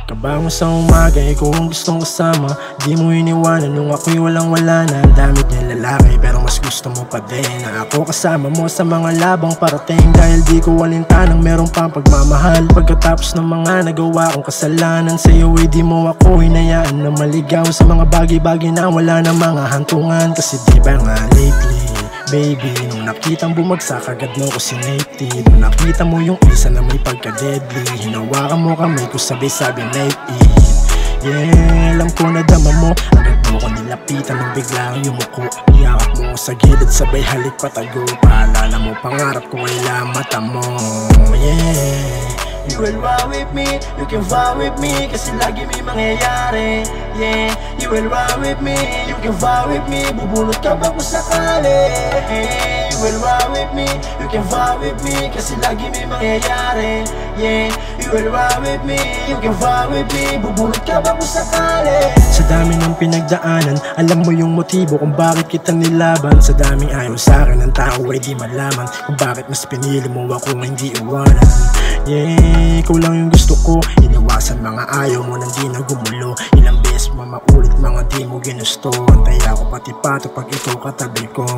Pagkabangon sa umaga, ikaw ang gustong kasama. Di mo iniwanan nung ako'y walang-wala na. Ang dami niyang lalaki pero mas gusto mo pa din na ako kasama mo sa mga labang parating. Dahil di ko walintanang meron pang pagmamahal. Pagkatapos ng mga nagawa kong kasalanan sa'yo ay di mo ako hinayaan na maligaw sa mga bagay-bagay na wala na mga hantungan. Kasi di ba nga lately, baby, nung nakitang bumagsak agad mo ko sinapty. Nung nakita mo yung isa na may pagka-deadly, hinawakan mo kamay ko sabay-sabi night it. Yeah, alam ko na dama mo. Agad mo ko nilapitan nung biglang yumuko. Iyakap mo sa gilid sabay halik patago. Paalala mo pangarap ko ay mata mo. Yeah, you will ride with me, you can vibe with me, kasi lagi may mangyayari. Yeah, you will ride with me, you can vibe with me, bubulot ka ba kung sakali. You will ride with me, you can vibe with me, kasi lagi may mangyayari. Yeah, you will ride with me, you can vibe with me, bubulot ka ba kung sakali. Sa dami ng pinagdaanan, alam mo yung motibo kung bakit kita nilaban. Sa daming ayaw sa'kin ng tao ay di malaman kung bakit mas pinili mo ako hindi iwanan. Yeah, ikaw lang yung gusto ko, iniwasan mga ayaw mo nang di na gumulo. Ilang beses mamaulit mga di mo ginusto. Antay ako pati pato pag ikaw katabi ko.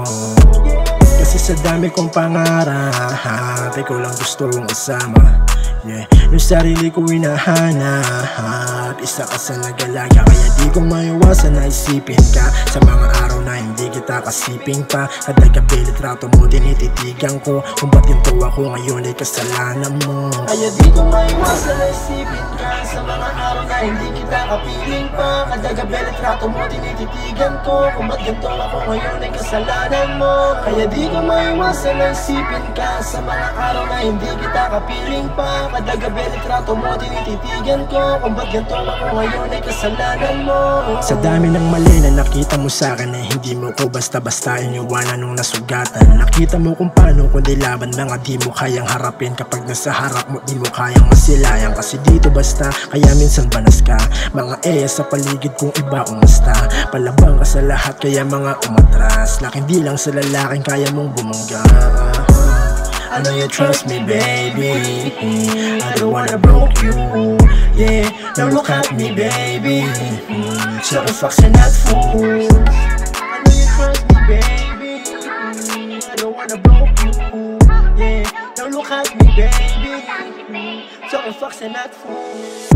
Kasi sa dami kong pangarap, ikaw lang gusto kong kasama. Yeah, yung sarili ko hinahanap, isa ka sa nag-alaga. Kaya di ko maiwasan na isipin ka sa mga araw na hindi kita kasiping pa. Kada kapilit rato mo tinititigan ko kung ba't ganito ako ngayon ay kasalanan mo. Kaya di ko maiwasan na isipin ka sa mga araw na hindi kita kapiling pa. Kada kapilit rato mo tinititigan ko kung ba't ganito ako ngayon ay kasalanan mo. Kaya di ko maiwasan na isipin ka sa mga araw na hindi kita kapiling pa. Kada gabi litrato mo tinititigan ko kung ba't ganito ako ngayon ay kasalanan mo. Sa dami ng mali na nakita mo sa'kin ay hindi mo ko basta-basta iniwanan nung nasugatan. Nakita mo kung paano ko nilaban mga di mo kayang harapin. Kapag nasa harap mo di mo kayang masilayan. Kasi dito basta kaya minsan banas ka. Mga sa paligid kong iba umasta. Palabang ka sa lahat kaya mga umatras. Laking di lang sa lalaking kaya mong bumangga. I know you trust me, baby. I don't wanna broke you. Yeah, now look at me, baby. So fucks and not fool. I know you trust me, baby. I don't wanna broke you. Yeah, now look at me, baby. So fucks and not fool.